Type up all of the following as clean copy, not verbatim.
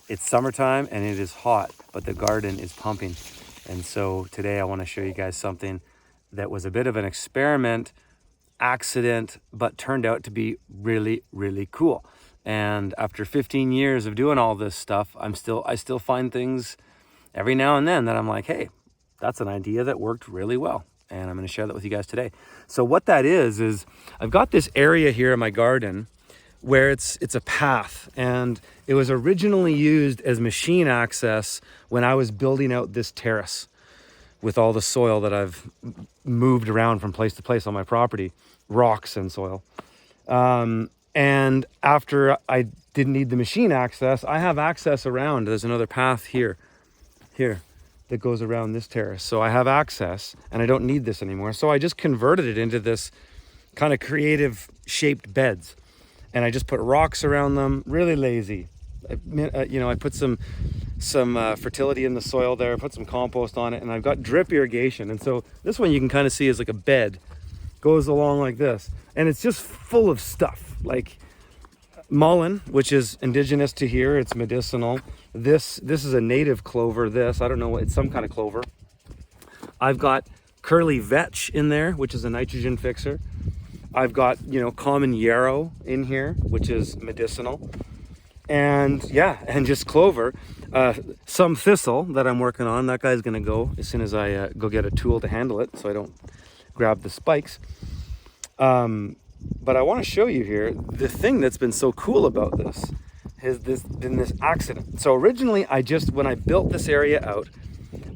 It's summertime and it is hot, but the garden is pumping. And so today I want to show you guys something that was a bit of an experiment, accident, but turned out to be really, really cool. And after 15 years of doing all this stuff, I still find things every now and then that I'm like, hey, that's an idea that worked really well. And I'm going to share that with you guys today. So what that is I've got this area here in my garden where it's a path, and it was originally used as machine access when I was building out this terrace with all the soil that I've moved around from place to place on my property, rocks and soil. And after I didn't need the machine access, I have access around. There's another path here that goes around this terrace. So I have access and I don't need this anymore. So I just converted it into this kind of creative shaped beds. And I just put rocks around them, really lazy. I put some fertility in the soil there, put some compost on it, and I've got drip irrigation. And so this one you can kind of see is like a bed, goes along like this. And it's just full of stuff, like mullein, which is indigenous to here. It's medicinal. This is a native clover. I don't know what, it's some kind of clover. I've got curly vetch in there, which is a nitrogen fixer. I've got, common yarrow in here, which is medicinal. And just clover. Some thistle that I'm working on. That guy's gonna go as soon as I go get a tool to handle it so I don't grab the spikes. But I wanna show you here, the thing that's been so cool about this has been this accident. So originally when I built this area out,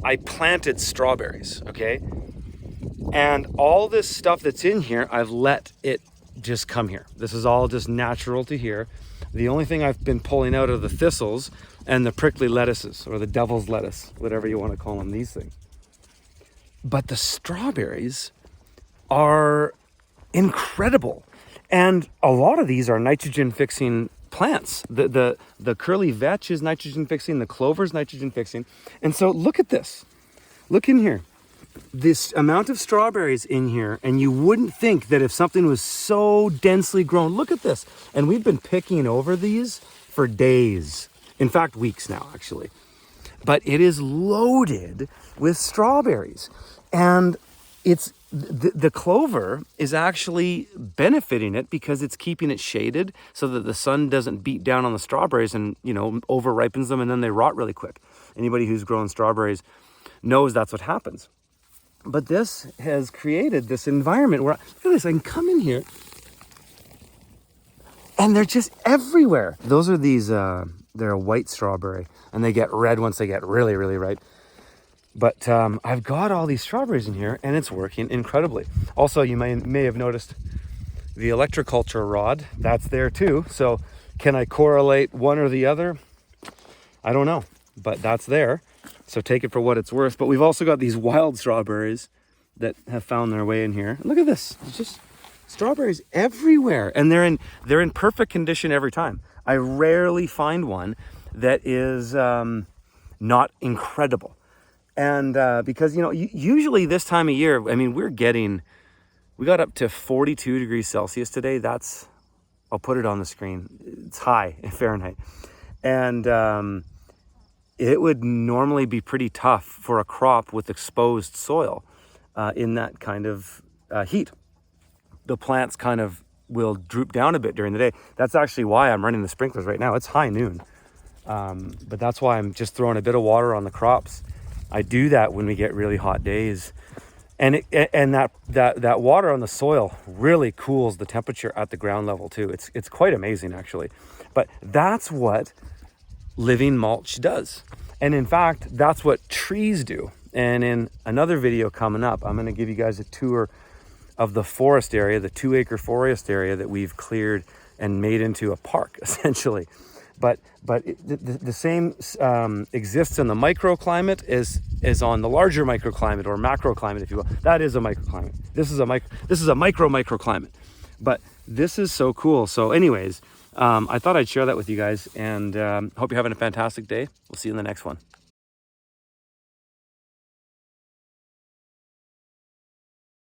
I planted strawberries, okay? And all this stuff that's in here, I've let it just come here. This is all just natural to here. The only thing I've been pulling out are the thistles and the prickly lettuces, or the devil's lettuce, whatever you want to call them, these things. But the strawberries are incredible. And a lot of these are nitrogen fixing plants. The curly vetch is nitrogen fixing, the clover is nitrogen fixing. And so look at this. Look in here. This amount of strawberries in here, and you wouldn't think that if something was so densely grown. Look at this. And we've been picking over these for days. In fact, weeks now, actually. But it is loaded with strawberries. And it's the clover is actually benefiting it because it's keeping it shaded so that the sun doesn't beat down on the strawberries and, over ripens them, and then they rot really quick. Anybody who's grown strawberries knows that's what happens. But this has created this environment where, look at this, I can come in here and they're just everywhere. Those are these, they're a white strawberry, and they get red once they get really, really ripe. But I've got all these strawberries in here and it's working incredibly. Also, you may have noticed the electroculture rod, that's there too. So can I correlate one or the other? I don't know, but that's there. So take it for what it's worth. But we've also got these wild strawberries that have found their way in here. And look at this. It's just strawberries everywhere. And they're in perfect condition every time. I rarely find one that is not incredible. And because, usually this time of year, we got up to 42 degrees Celsius today. I'll put it on the screen. It's high in Fahrenheit. And it would normally be pretty tough for a crop with exposed soil in that kind of heat. The plants kind of will droop down a bit during the day. That's actually why I'm running the sprinklers right now. It's high noon, but that's why I'm just throwing a bit of water on the crops. I do that when we get really hot days, and that water on the soil really cools the temperature at the ground level too. It's quite amazing actually, but that's what living mulch does. And in fact, that's what trees do. And in another video coming up, I'm going to give you guys a tour of the forest area, the 2-acre forest area that we've cleared and made into a park essentially. But the same exists in the microclimate as on the larger microclimate, or macroclimate, if you will. That is a microclimate. This is a microclimate. But this is so cool. So anyways, I thought I'd share that with you guys, and hope you're having a fantastic day. We'll see you in the next one.